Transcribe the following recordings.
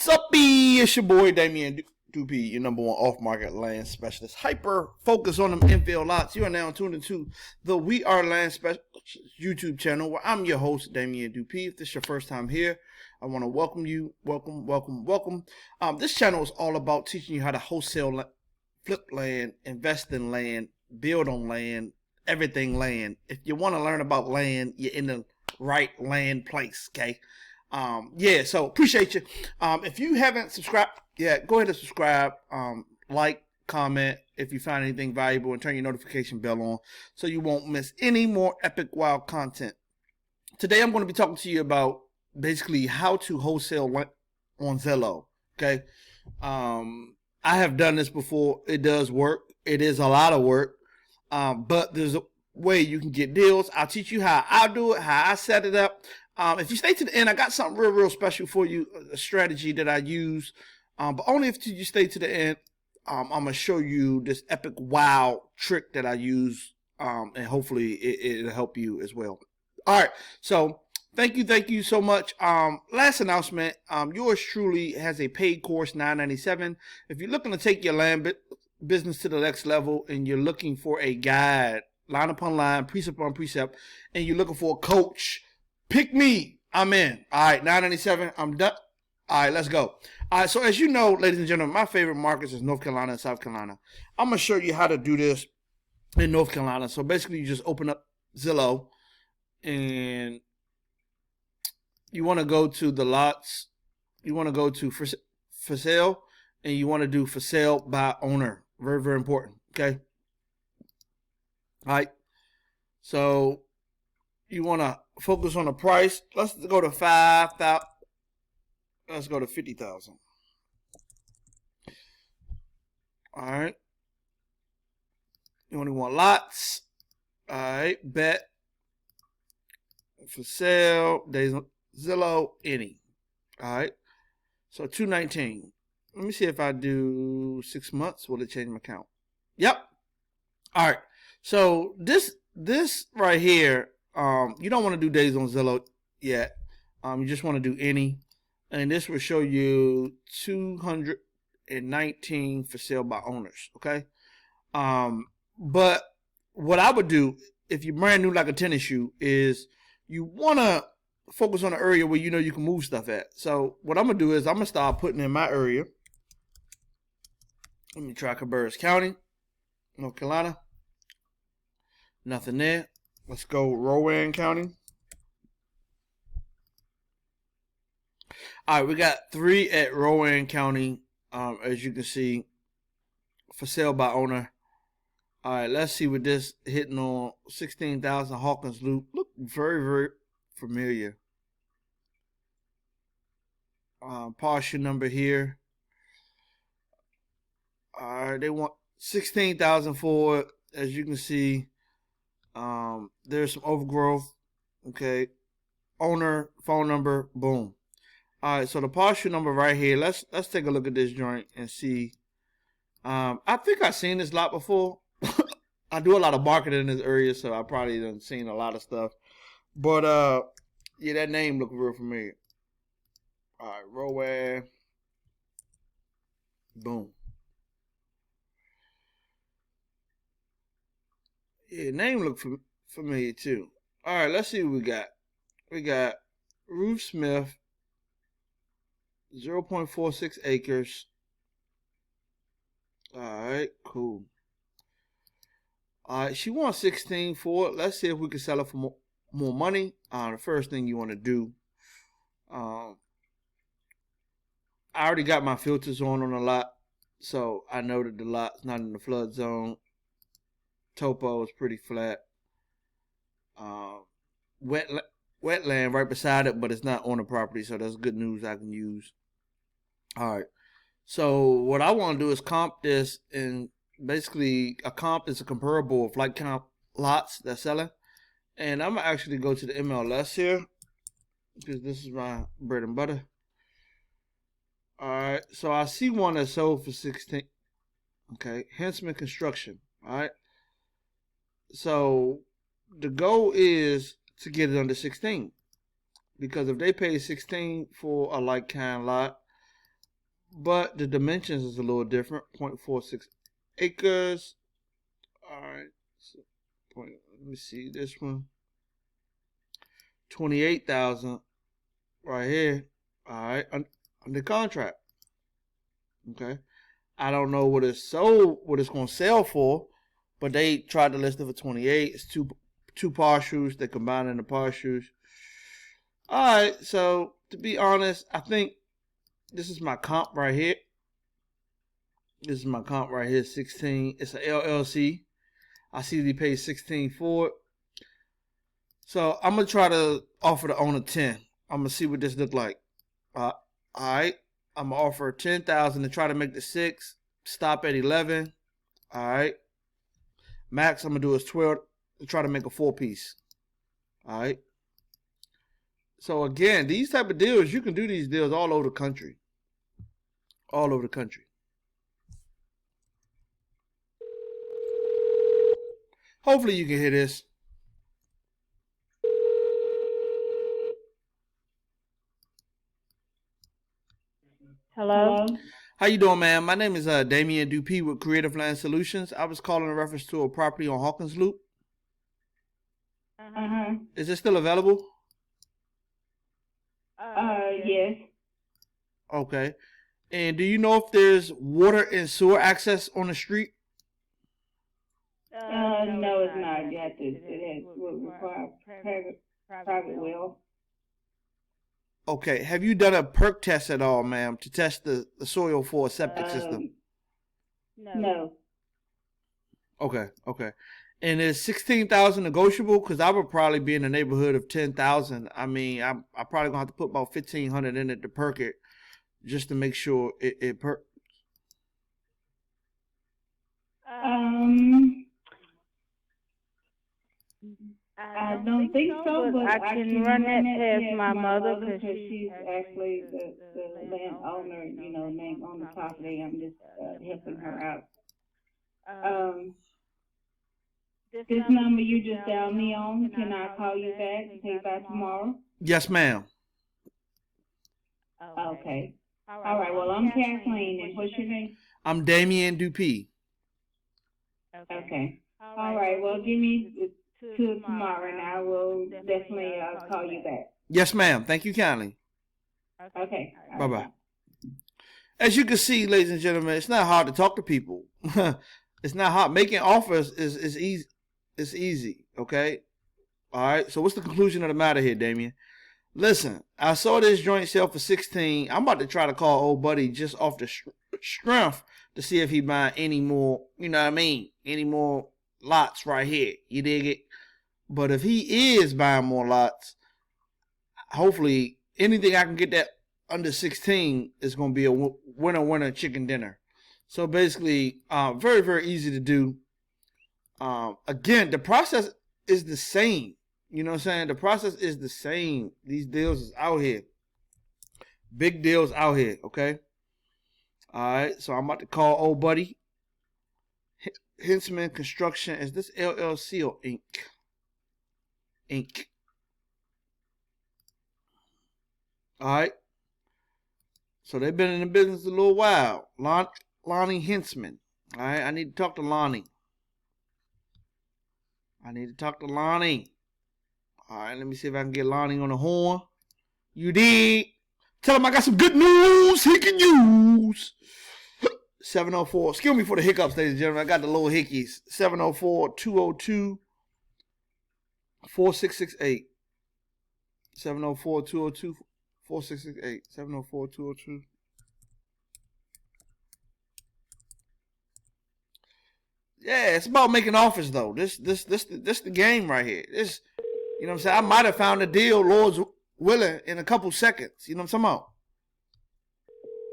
Sup, it's your boy Damien Dupee, your number one off-market land specialist. Hyper focus on them infill lots. You are now tuned into the We Are Land Specialist YouTube channel, where I'm your host, Damien Dupee. If this is your first time here, I want to welcome you. Welcome. This channel is all about teaching you how to wholesale, flip land, invest in land, build on land, everything land. If you want to learn about land, you're in the right land place, okay? So appreciate you. If you haven't subscribed yet, go ahead and subscribe, like, comment if you find anything valuable, and turn your notification bell on so you won't miss any more epic wild content. Today I'm going to be talking to you about basically how to wholesale on Zillow. Okay. I have done this before. It does work. It is a lot of work. But there's a way you can get deals. I'll teach you how I do it, how I set it up. If you stay to the end, I got something real special for you, a strategy that I use. But only if you stay to the end, I'm going to show you this epic wow trick that I use. And hopefully it'll help you as well. All right. So thank you so much. Last announcement, yours truly has a paid course, $9.97. If you're looking to take your land business to the next level and you're looking for a guide, line upon line, precept upon precept, and you're looking for a coach, pick me. I'm in. All right, $9.97. I'm done. All right, let's go. All right, so as you know, ladies and gentlemen, my favorite markets is North Carolina and South Carolina. I'm going to show you how to do this in North Carolina. So basically, you just open up Zillow, and you want to go to the lots. You want to go to for sale, and you want to do for sale by owner. Very important, okay? All right, so you want to focus on the price. Let's go to 5,000. Let's go to 50,000. All right. You only want lots. All right. Bet. For sale. Days on Zillow. Any. All right. So 219. Let me see if I do 6 months. Will it change my count? Yep. All right. So this right here. You don't want to do days on Zillow yet. You just want to do any. And this will show you 219 for sale by owners. Okay. But what I would do if you're brand new like a tennis shoe is you want to focus on an area where you know you can move stuff at. So what I'm going to do is I'm going to start putting in my area. Let me try Cabarrus County, North Carolina. Nothing there. Let's go Rowan County. All right, we got 3 at Rowan County, as you can see, for sale by owner. All right, let's see what this hitting on 16,000 Hawkins Loop. Look very familiar. Partial number here. All right, they want 16,000 for it. As you can see, there's some overgrowth. Okay, owner, phone number, boom. All right, so the partial number right here. Let's take a look at this joint and see. I think I've seen this lot before. I do a lot of marketing in this area, so I probably done seen a lot of stuff. But yeah, that name look real familiar. All right, Rowan. Boom. Yeah, name look familiar too. All right, let's see what we got. We got Ruth Smith. 0.46 acres. Alright, cool. Alright, she wants 16 for it. Let's see if we can sell it for more money. The first thing you want to do. I already got my filters on the lot, so I know that the lot's not in the flood zone. Topo is pretty flat. Wetland right beside it, but it's not on the property, so that's good news I can use. All right, so what I want to do is comp this, and basically a comp is a comparable of like comp lots that's selling. And I'm gonna actually go to the MLS here because this is my bread and butter. All right, so I see one that sold for 16. Okay, Hensman Construction. All right, so the goal is to get it under 16, because if they pay 16 for a like kind lot, but the dimensions is a little different. 0.46 acres. All right. So let me see this one. 28,000 right here. All right, under contract. Okay. I don't know what it's going to sell for, but they tried to list it for 28. It's two partials. They combine in the partials. All right. So to be honest, I think this is my comp right here. This is my comp right here. 16. It's an LLC. I see they paid 16 for it. So I'm gonna try to offer the owner 10. I'm gonna see what this look like. All right. I'm gonna offer 10,000 to try to make the 6. Stop at 11. All right. Max I'm gonna do is 12 to try to make a 4-piece. All right. So again, these type of deals, you can do these deals all over the country. All over the country. Hopefully you can hear this. Hello? How you doing, man? My name is Damien Dupee with Creative Land Solutions. I was calling in reference to a property on Hawkins Loop. Is it still available? Yes. Okay. And do you know if there's water and sewer access on the street? No, it's not. It would require private well. Okay. Have you done a perk test at all, ma'am, to test the soil for a septic system? No. Okay. And is 16,000 negotiable? Because I would probably be in the neighborhood of 10,000. I mean, I probably gonna have to put about 1,500 in it to perk it, just to make sure it perks. I don't think so, but I can run it past my mother because she's actually the landowner, name on the property. I'm just helping her out. This number you just dialed me on, can I call you back and say by tomorrow? Yes, ma'am. Okay. All right. Well, I'm Kathleen, and what's your name? I'm Damien Dupee. Okay. All right. Well, give me till tomorrow, and I will definitely call you back. Yes, ma'am. Thank you kindly. Okay. Bye-bye. As you can see, ladies and gentlemen, it's not hard to talk to people. It's not hard. Making offers is easy. It's easy, okay? All right, so what's the conclusion of the matter here, Damien? Listen, I saw this joint sell for 16. I'm about to try to call old buddy just off the strength to see if he buy any more, you know what I mean, any more lots right here. You dig it? But if he is buying more lots, hopefully anything I can get that under 16 is going to be a winner chicken dinner. So basically, very, very easy to do. Again, the process is the same. You know what I'm saying? The process is the same. These deals is out here. Big deals out here, okay? All right, so I'm about to call old buddy. Hintzman Construction. Is this LLC or Inc? Inc. All right. So they've been in the business a little while. Lonnie Hintzman. All right, I need to talk to Lonnie. All right, let me see if I can get Lonnie on the horn. You did. Tell him I got some good news he can use. 704. Excuse me for the hiccups, ladies and gentlemen. I got the little hickeys. 704-202-4668. 704-202-4668. 704-202. Yeah, it's about making offers though. This the game right here. This, you know what I'm saying? I might have found a deal, Lord's willing, in a couple seconds. You know what I'm talking about?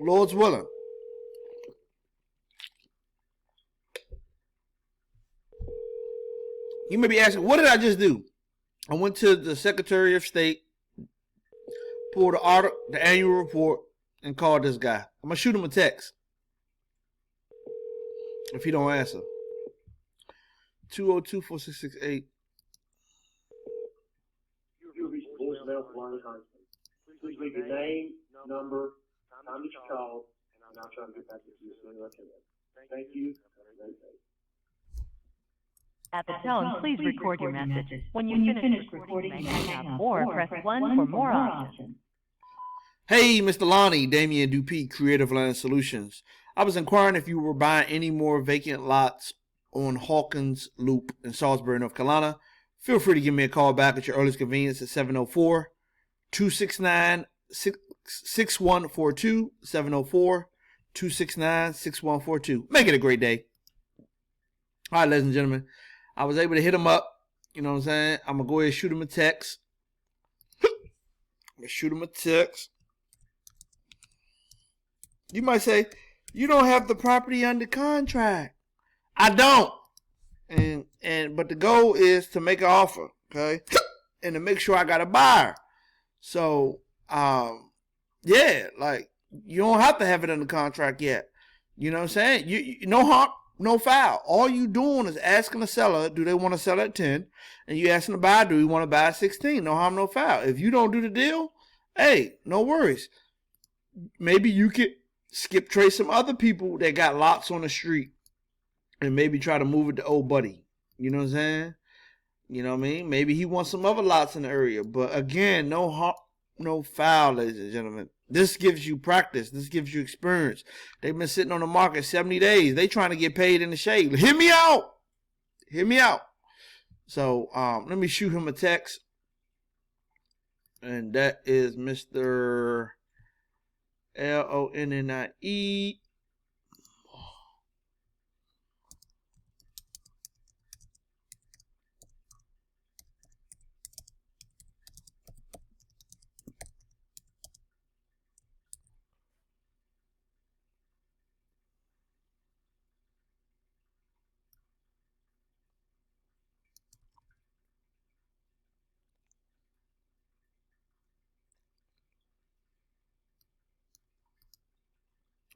Lord's willing. You may be asking, what did I just do? I went to the Secretary of State, pulled the annual report, and called this guy. I'm gonna shoot him a text if he don't answer. 202-4668. You'll reach voicemail for Lonnie Huntsman. Please leave your name, number, time that you called, now trying to get back into you as soon as I can. Thank you. At the tone, please record your message. When you finish recording, you may hang up or press 1 for more options. Hey, Mr. Lonnie, Damien Dupee, Creative Land Solutions. I was inquiring if you were buying any more vacant lots on Hawkins Loop in Salisbury, North Carolina. Feel free to give me a call back at your earliest convenience at 704-269-6142, 704-269-6142. Make it a great day. All right, ladies and gentlemen, I was able to hit him up. You know what I'm saying? I'm going to go ahead and shoot him a text. You might say, you don't have the property under contract. I don't. But the goal is to make an offer, okay? And to make sure I got a buyer. So, yeah, like, you don't have to have it under contract yet. You know what I'm saying? You no harm, no foul. All you doing is asking the seller, do they want to sell at 10? And you asking the buyer, do we want to buy at 16? No harm, no foul. If you don't do the deal, hey, no worries. Maybe you could skip trace some other people that got lots on the street and maybe try to move it to old buddy. You know what I'm saying? You know what I mean? Maybe he wants some other lots in the area. But again, no harm, no foul, ladies and gentlemen. This gives you practice. This gives you experience. They've been sitting on the market 70 days. They trying to get paid in the shade. Hear me out. So let me shoot him a text. And that is Mr. Lonnie.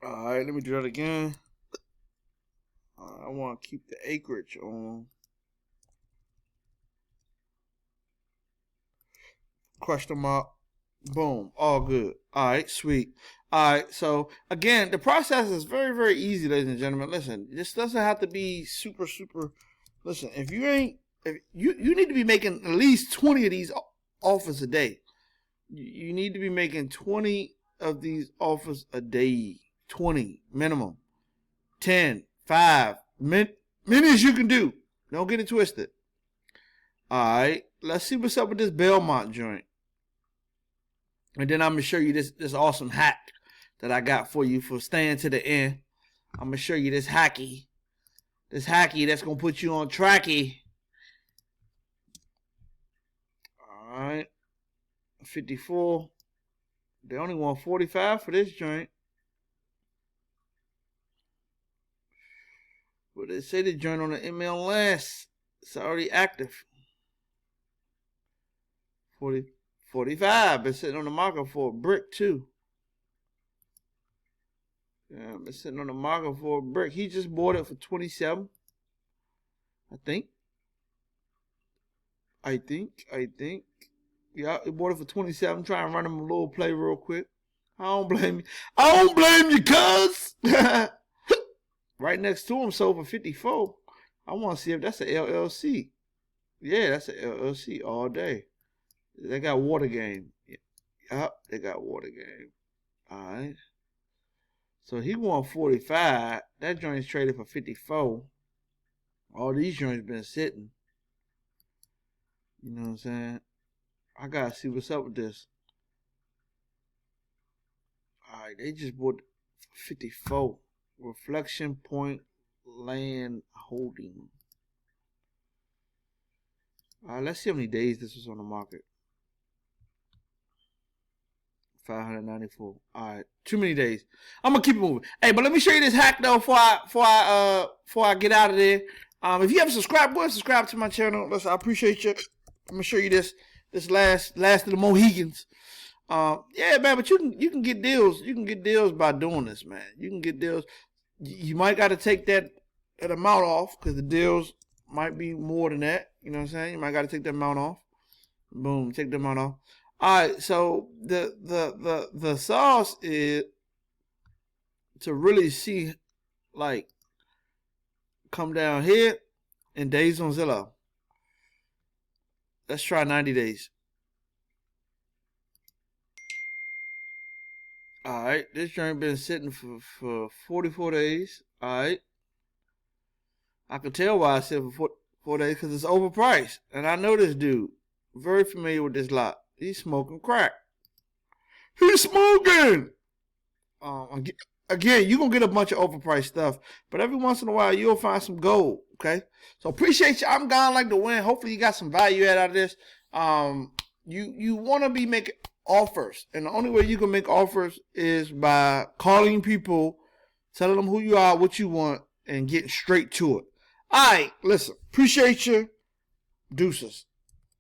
All right, let me do that again. I want to keep the acreage on. Question mark. Boom. All good. All right, sweet. All right, so again, the process is very, very easy, ladies and gentlemen. Listen, this doesn't have to be super. Listen, if you need to be making at least 20 of these offers a day. You need to be making 20 of these offers a day. 20 minimum. 10, 5, many as you can do. Don't get it twisted. All right, let's see what's up with this Belmont joint. And then I'm going to show you this awesome hack that I got for you for staying to the end. I'm going to show you this hacky. This hacky that's going to put you on tracky. All right. 54. They only want 45 for this joint. But they say the joint on the MLS, it's already active. 45. Been sitting on the market for a brick too. Yeah, been sitting on the market for a brick. He just bought it for 27. I think. Yeah, he bought it for 27. Trying to run him a little play real quick. I don't blame you, cuz. Right next to him sold for 54. I want to see if that's an LLC. Yeah, that's an LLC all day. They got water game. Yep, they got water game. All right. So he won 45. That joint's traded for 54. All these joints been sitting. You know what I'm saying? I gotta see what's up with this. All right, they just bought 54. Reflection Point Land Holding. All right, let's see how many days this was on the market. 594. All right, too many days. I'm gonna keep it moving. Hey, but let me show you this hack though before I get out of there. If you haven't subscribed, go ahead and subscribe to my channel. Listen, I appreciate you. I'm gonna show you this last of the Mohegans. Yeah, man, but you can get deals. You can get deals by doing this, man. You can get deals. You might got to take that amount off because the deals might be more than that. You know what I'm saying? You might got to take that amount off. Boom, take the amount off. All right, so the sauce is to really see, like, come down here and days on Zillow. Let's try 90 days. All right, this joint been sitting for 44 days. All right, I can tell why I said for 4 days, because it's overpriced, and I know this dude. Very familiar with this lot. He's smoking crack. He's smoking. Again, you're going to get a bunch of overpriced stuff, but every once in a while, you'll find some gold, okay? So appreciate you. I'm gone like the wind. Hopefully, you got some value out of this. You want to be making offers, and the only way you can make offers is by calling people, telling them who you are, what you want, and getting straight to it. All right, listen. Appreciate you. Deuces.